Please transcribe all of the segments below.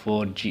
4G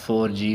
4G